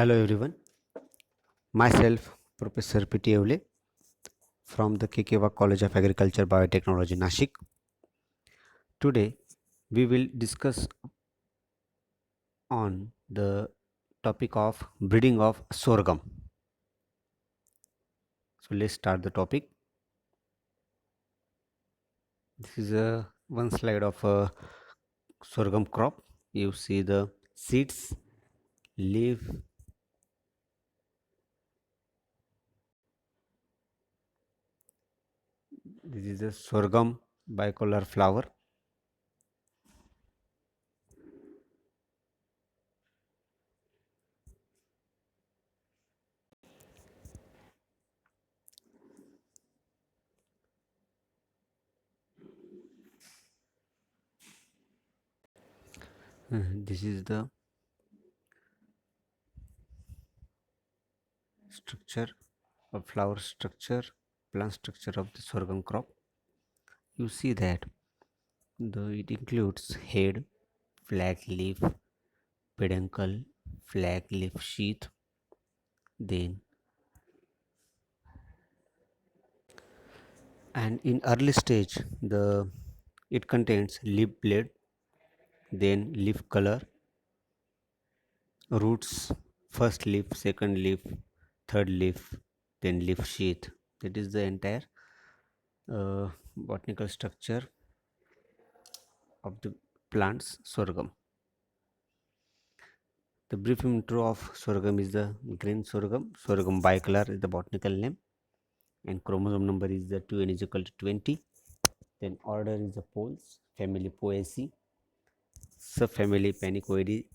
Hello everyone, myself Professor P.T. from the Kekewa College of Agriculture Biotechnology Nashik. Today we will discuss on the topic of breeding of sorghum. So let's start the topic. This is a one slide of a sorghum crop. You see the seeds, leaf. This is a sorghum bicolor flower. This is the structure of flower structure, plant structure of the sorghum crop. You see that it includes head, flag leaf, peduncle, flag leaf sheath. Then, and in early stage, the it contains leaf blade, then leaf color, roots, first leaf, second leaf, third leaf, then leaf sheath. That is the entire botanical structure of the plants sorghum. The brief intro of sorghum is the green sorghum. Sorghum bicolor is the botanical name, and chromosome number is the 2n is equal to 20. Then order is the poles, family Poaceae, subfamily Panicoideae,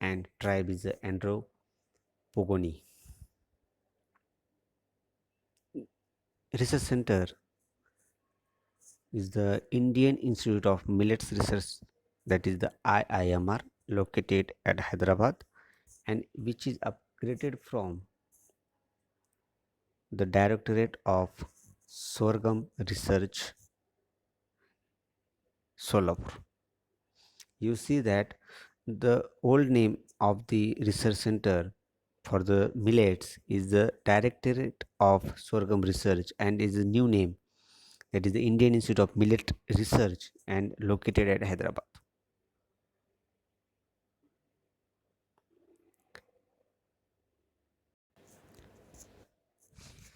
and tribe is the Andropogoni. Research center is the Indian Institute of Millets Research, that is the IIMR, located at Hyderabad, and which is upgraded from the Directorate of Sorghum Research, Solapur. You see that the old name of the research center for the millets is the Directorate of Sorghum Research, and is a new name, that is the Indian Institute of Millet Research, and located at Hyderabad.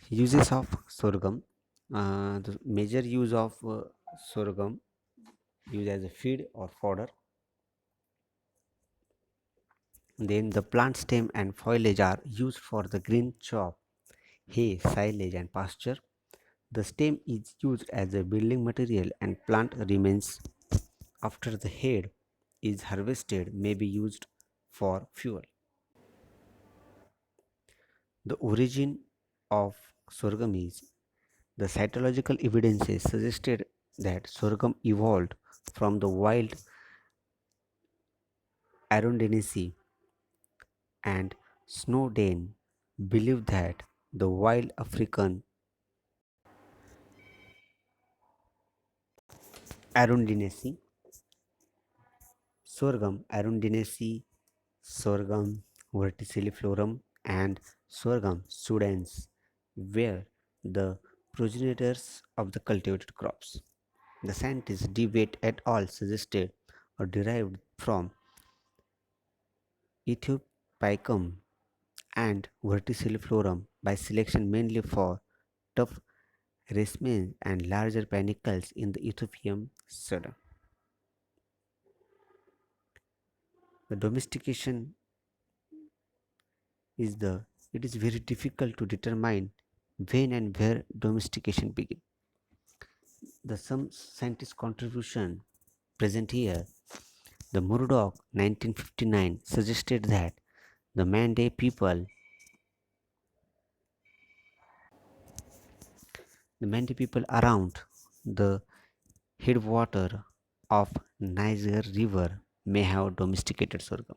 Uses of sorghum. The major use of sorghum, used as a feed or fodder. Then the plant stem and foliage are used for the green chop, hay, silage, and pasture. The stem is used as a building material, and plant remains after the head is harvested may be used for fuel. The origin of sorghum is the cytological evidences suggested that sorghum evolved from the wild Arundinaceae, and Snowden believed that the wild African Arundinaceae, Sorghum Arundinaceae, Sorghum verticilliflorum, and Sorghum studens were the progenitors of the cultivated crops. The scientists debate et al. Suggested or derived from Ethiopiacum and verticilliflorum by selection mainly for tough racemes and larger panicles in the Ethiopian sedum. The domestication is the it is very difficult to determine when and where domestication began. The some scientist contribution present here. The Murdoch 1959 suggested that the Mande people around the headwater of Niger River may have domesticated sorghum.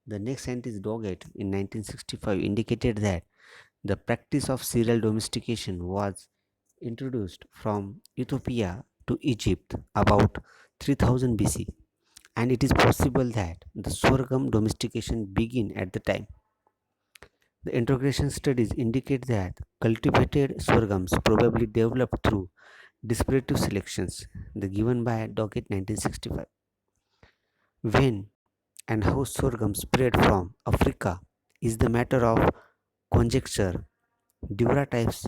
The next scientist Doggett in 1965 indicated that the practice of cereal domestication was introduced from Ethiopia to Egypt about 3000 BC, and it is possible that the sorghum domestication began at the time. The integration studies indicate that cultivated sorghums probably developed through distributive selections, the given by Doggett 1965. When and how sorghum spread from Africa is the matter of conjecture. Dura types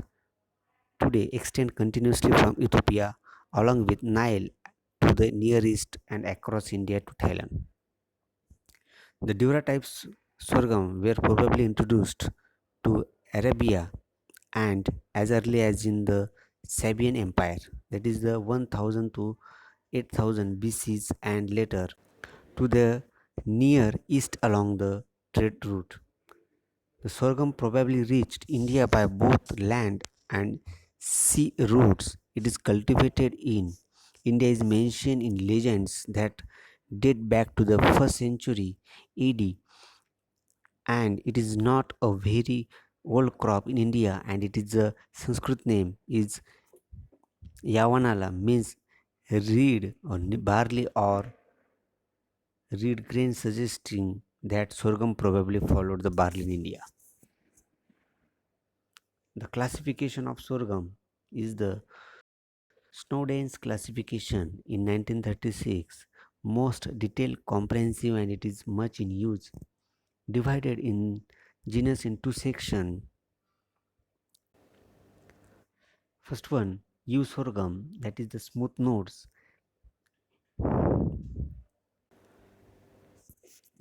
today extend continuously from Ethiopia along with Nile to the Near East and across India to Thailand. The Dura types sorghum were probably introduced to Arabia and as early as in the Sabian Empire, that is the 1000 to 8000 BCs, and later to the Near East along the trade route. The sorghum probably reached India by both land and sea routes. It is cultivated in India is mentioned in legends that date back to the 1st century AD, and it is not a very old crop in India, and it is a Sanskrit name is Yavanala, means reed or barley or reed grain, suggesting that sorghum probably followed the barley in India. The classification of sorghum is the Snowden's classification in 1936, most detailed, comprehensive, and it is much in use. Divided in genus in two sections. First one, U sorghum, that is the smooth notes.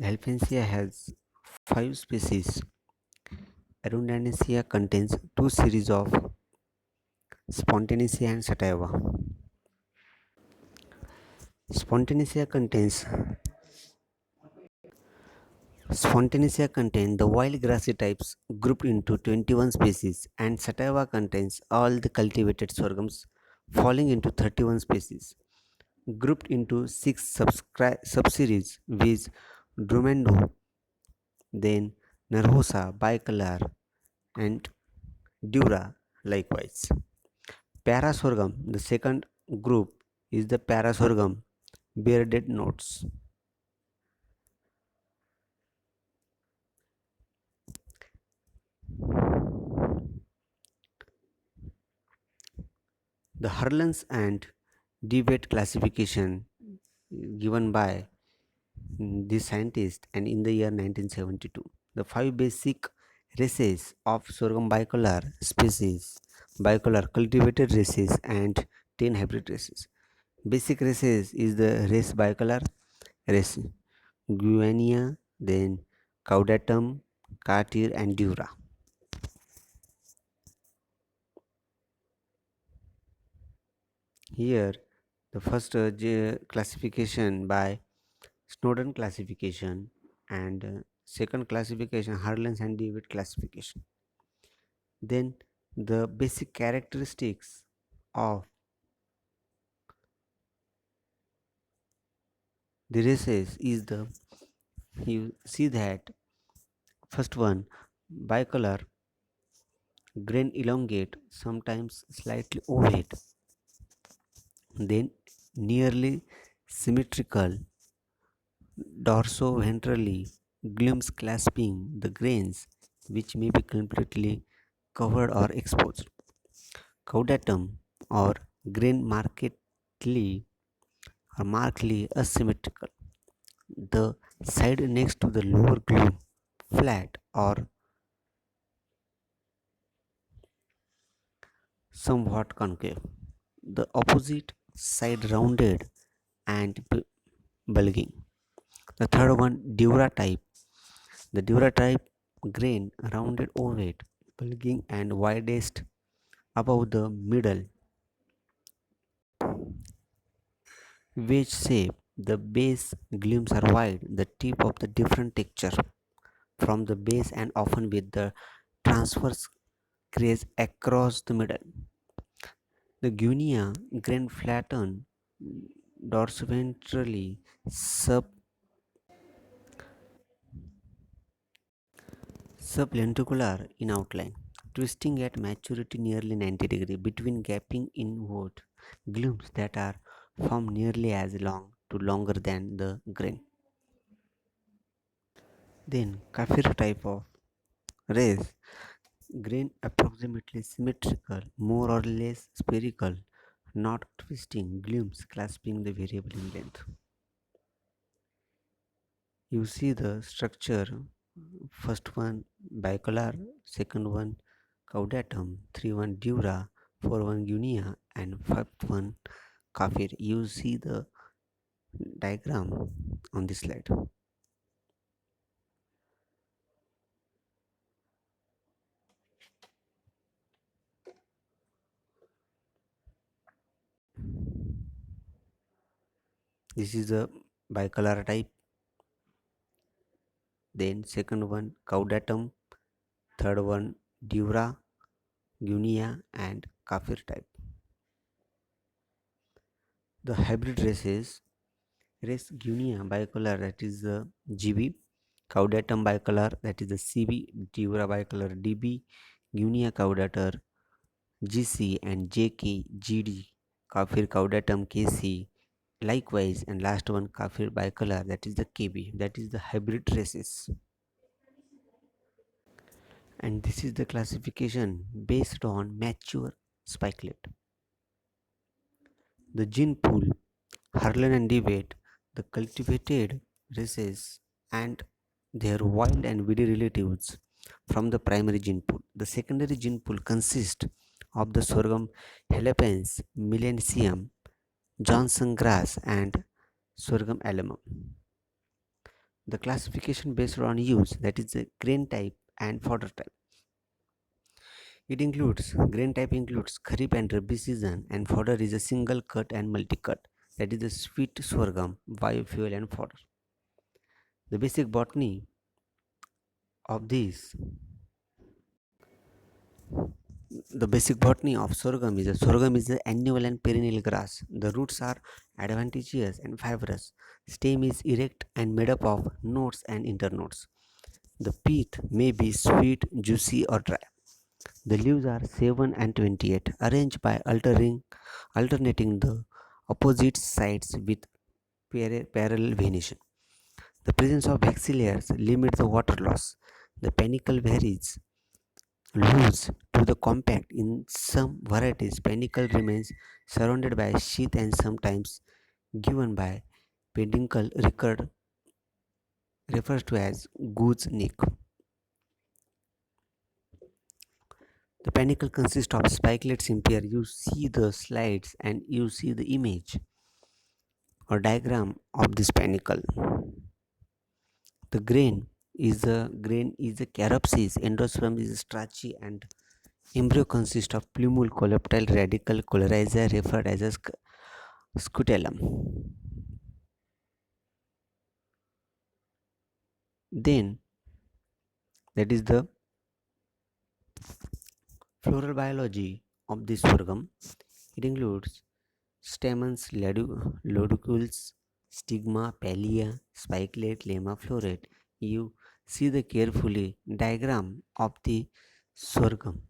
Alphaceae has five species. Arundinaceae contains two series of Spontaneaceae and Sativa. Spontaneaceae contain the wild grassy types grouped into 21 species, and Sativa contains all the cultivated sorghums falling into 31 species, grouped into 6 subseries with Drumendo, then Narhosa, Bicolor, and Dura likewise. Parasorghum, the second group, is the Parasorghum bearded notes. The Hurlens and Debate classification given by this scientist and in the year 1972. The five basic races of sorghum bicolor species, bicolor cultivated races, and 10 hybrid races. Basic races is the race bicolor, race Guiana, then Caudatum, Cartier, and Dura. Here, the first classification by Snowden classification, and second classification Harlan's and David classification. Then the basic characteristics of the races is the you see that first one bicolor, grain elongate, sometimes slightly ovate, then nearly symmetrical dorso-ventrally, glimpse clasping the grains which may be completely covered or exposed. Caudatum or grain markedly asymmetrical. The side next to the lower glume flat or somewhat concave. The opposite side rounded and bulging. The third one, Dura type. The Dura type grain rounded ovate, bulging and widest above the middle wedge shape. The base gleams are wide, the tip of the different texture from the base and often with the transverse crease across the middle. The guinea grain flattened dorsoventrally sublenticular in outline, twisting at maturity nearly 90 degrees between gapping inward glooms that are formed nearly as long to longer than the grain. Then Kafir type of rays, grain approximately symmetrical, more or less spherical, not twisting, glumes clasping the variable in length. You see the structure, first one bicolor, second one caudatum, three one dura, four one guinea, and fifth one kafir. You see the diagram on this slide. This is the bicolor type, then second one caudatum, third one dura, guinea, and kafir type. The hybrid races, race guinea bicolor, that is the GB, caudatum bicolor, that is the CB, dura bicolor DB, guinea caudator GC, and JK GD, kafir caudatum KC. Likewise, and last one kafir bicolor, that is the KB, that is the hybrid races. And this is the classification based on mature spikelet. The gene pool, Harlan and Debate, the cultivated races and their wild and weedy relatives from the primary gene pool. The secondary gene pool consists of the sorghum hellepens, millennium, Johnson grass, and sorghum alumum. The classification based on use, that is the grain type and fodder type. It includes grain type includes kharif and rabi season, and fodder is a single cut and multi cut, that is the sweet sorghum, biofuel, and fodder. The basic botany of these, the basic botany of sorghum is the annual and perennial grass. The roots are adventitious and fibrous. Stem is erect and made up of nodes and internodes. The pith may be sweet, juicy, or dry. The leaves are 7 and 28, arranged by alternating the opposite sides with parallel venation. The presence of axillaries limits the water loss. The panicle varies loose to the compact. In some varieties, panicle remains surrounded by sheath and sometimes given by peduncle refers to as goose neck. The panicle consists of spikelets in pair. You see the slides and you see the image or diagram of this panicle. The grain is a caropsis. Endosperm is starchy and embryo consists of plumule coleoptile radical colorizer referred as a scutellum. Then that is the floral biology of this sorghum. It includes stamens, lodules, stigma, palea, spikelet, lemma, floret. You see the carefully diagram of the sorghum.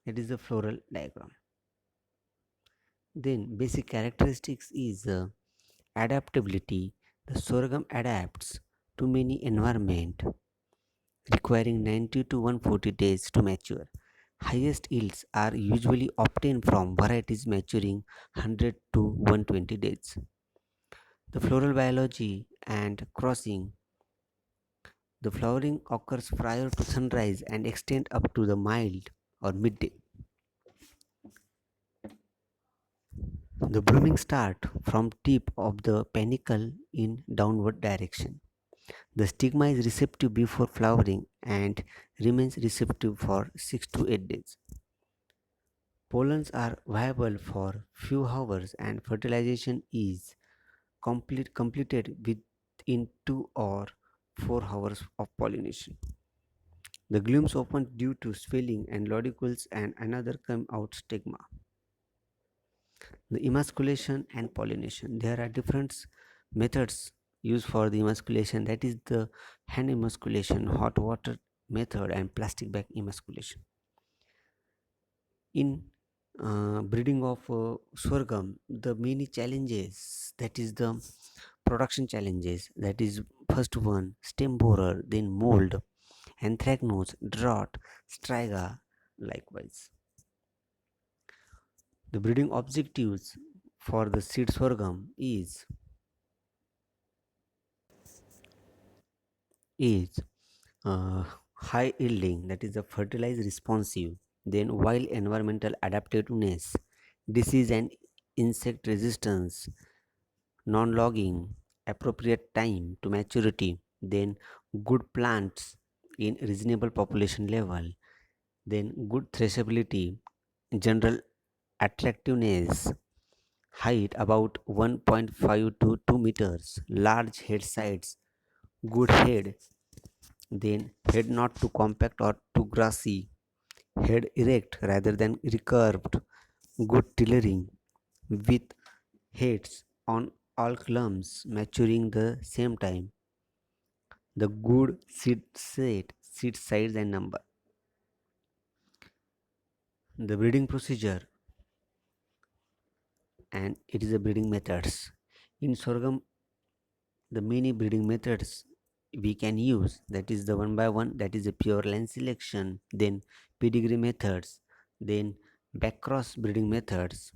It is the floral diagram. Then basic characteristics is adaptability. The sorghum adapts to many environment requiring 90 to 140 days to mature. Highest yields are usually obtained from varieties maturing 100 to 120 days. The floral biology and crossing. The flowering occurs prior to sunrise and extend up to the mild or midday. The blooming start from tip of the panicle in downward direction. The stigma is receptive before flowering and remains receptive for 6 to 8 days. Pollens are viable for few hours and fertilization is completed within 2 or 4 hours of pollination. The glumes open due to swelling and lodicules and another come out stigma. The emasculation and pollination. There are different methods used for the emasculation, that is the hand emasculation, hot water method, and plastic bag emasculation. In breeding of sorghum, the many challenges, that is the production challenges, that is first one stem borer, then mold, anthracnose, drought, striga, likewise. The breeding objectives for the seed sorghum is high yielding, that is a fertilized responsive, then wild environmental adaptiveness, disease and insect resistance, non-logging, appropriate time to maturity, then good plants in reasonable population level, then good traceability, general attractiveness, height about 1.5 to 2 meters, large head size, good head, then head not too compact or too grassy, head erect rather than recurved, good tillering with heads on all clumps maturing the same time, the good seed size and number. The breeding procedure and it is a breeding methods. In sorghum, the many breeding methods we can use, that is the one by one, that is a pure line selection, then pedigree methods, then backcross breeding methods,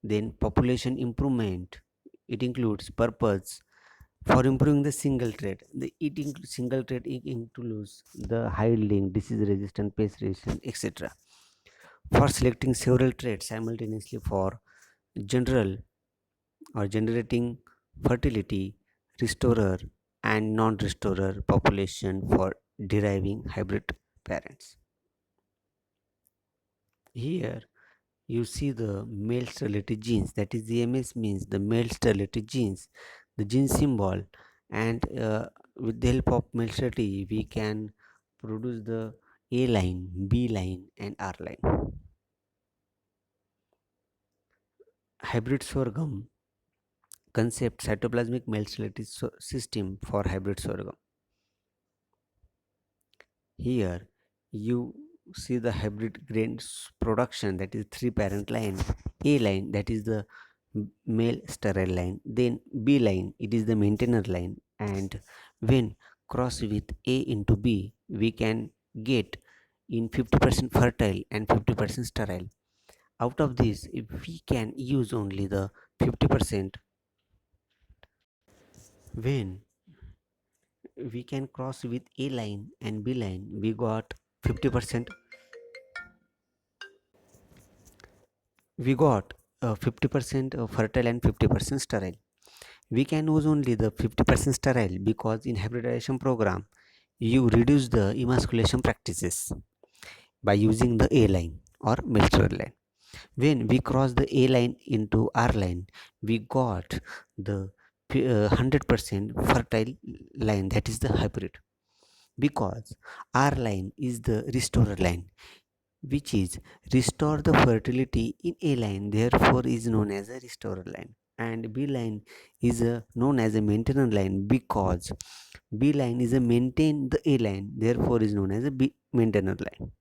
then population improvement. It includes purpose for improving the single trait. The eating single trait includes the high yielding, disease resistant, pest resistant, etc. For selecting several traits simultaneously for general or generating fertility, restorer and non-restorer population for deriving hybrid parents. Here you see the male sterility genes, that is the MS means the male sterility genes, the gene symbol, and with the help of male sterility we can produce the A line, B line and R line. Hybrid sorghum concept, cytoplasmic male sterility system for hybrid sorghum. Here you see the hybrid grains production, that is three parent line. A line, that is the male sterile line, then B line, it is the maintainer line, and when cross with A into B we can get in 50% fertile and 50% sterile. Out of this, if we can use only the 50%, when we can cross with A line and B line, we got 50%, we got 50% fertile and 50% sterile. We can use only the 50% sterile because in hybridization program you reduce the emasculation practices by using the A line or mixture line. When we cross the A line into R line, we got the 100% fertile line, that is the hybrid, because R line is the restorer line, which is restore the fertility in A line, therefore is known as a restorer line, and B line is known as a maintainer line because B line is a maintain the A line, therefore is known as a B maintainer line.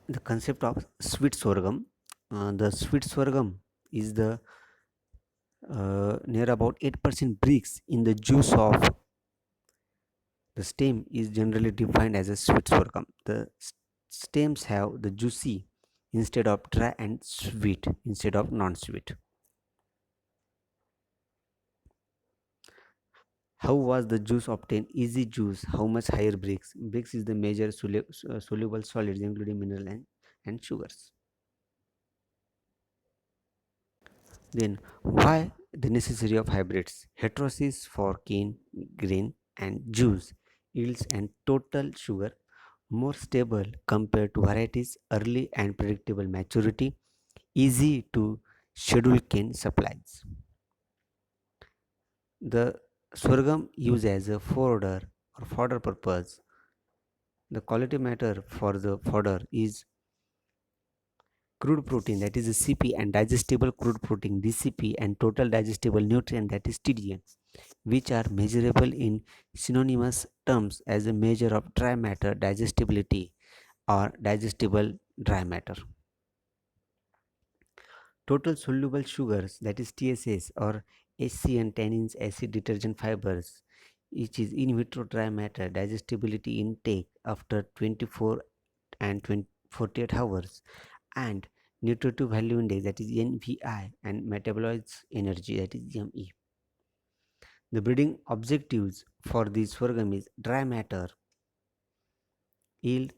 The concept of sweet sorghum, the sweet sorghum is the near about 8% bricks in the juice of the stem is generally defined as a sweet sorghum. The stems have the juicy instead of dry and sweet instead of non-sweet. How was the juice obtained? Easy juice. How much higher bricks? Bricks is the major soluble solids including mineral and sugars. Then why the necessity of hybrids? Heterosis for cane, grain and juice yields and total sugar more stable compared to varieties, early and predictable maturity, easy to schedule cane supplies. The sorghum used as a fodder or fodder purpose. The quality matter for the fodder is crude protein, that is a CP, and digestible crude protein DCP, and total digestible nutrient, that is TDN, which are measurable in synonymous terms as a measure of dry matter digestibility or digestible dry matter. Total soluble sugars, that is TSS, or HCN tannins acid detergent fibers, which is in vitro dry matter digestibility intake after 24 and 48 hours, and nutritive value index, that is NVI, and metabolites energy, that is ME. The breeding objectives for this sorghum is dry matter yield,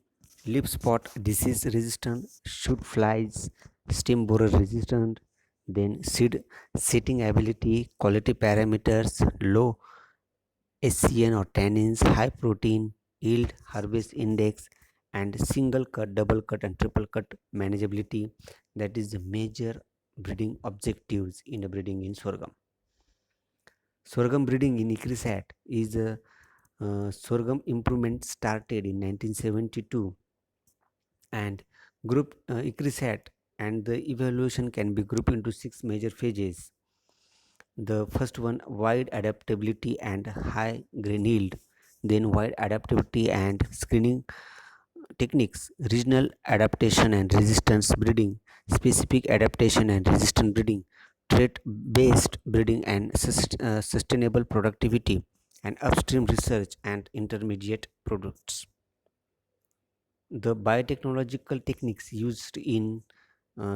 leaf spot disease resistant, shoot flies, stem borer resistant, then seed setting ability, quality parameters, low SCN or tannins, high protein, yield, harvest index, and single cut, double cut, and triple cut manageability. That is the major breeding objectives in the breeding in sorghum. Sorghum breeding in Ikrisat is a sorghum improvement started in 1972, and group Ikrisat, and the evaluation can be grouped into six major phases. The first one, wide adaptability and high grain yield, then wide adaptability and screening techniques, regional adaptation and resistance breeding, specific adaptation and resistant breeding, trait based breeding and sustainable productivity, and upstream research and intermediate products. The biotechnological techniques used in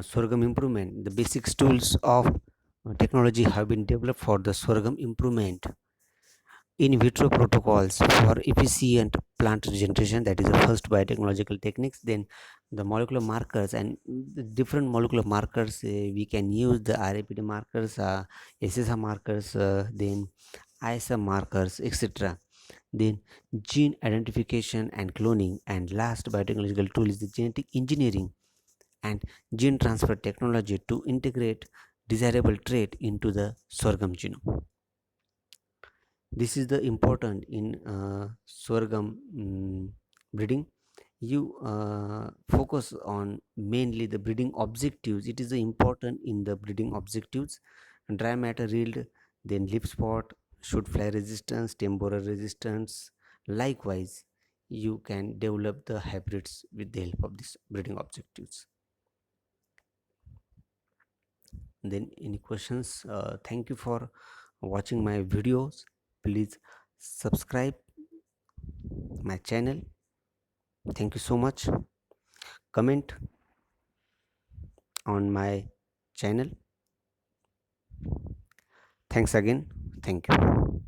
sorghum improvement, the basic tools of technology have been developed for the sorghum improvement. In vitro protocols for efficient plant regeneration, that is the first biotechnological techniques. Then the molecular markers, and the different molecular markers, we can use the RAPD markers, SSR markers, then ISM markers, etc. Then gene identification and cloning, and last biotechnological tool is the genetic engineering and gene transfer technology to integrate desirable trait into the sorghum genome. This is the important in sorghum breeding. You focus on mainly the breeding objectives. It is the important in the breeding objectives: dry matter yield, then leaf spot, shoot fly resistance, stem borer resistance. Likewise, you can develop the hybrids with the help of these breeding objectives. Then any questions? Thank you for watching my videos. Please subscribe my channel. Thank you so much. Comment on my channel. Thanks again. Thank you.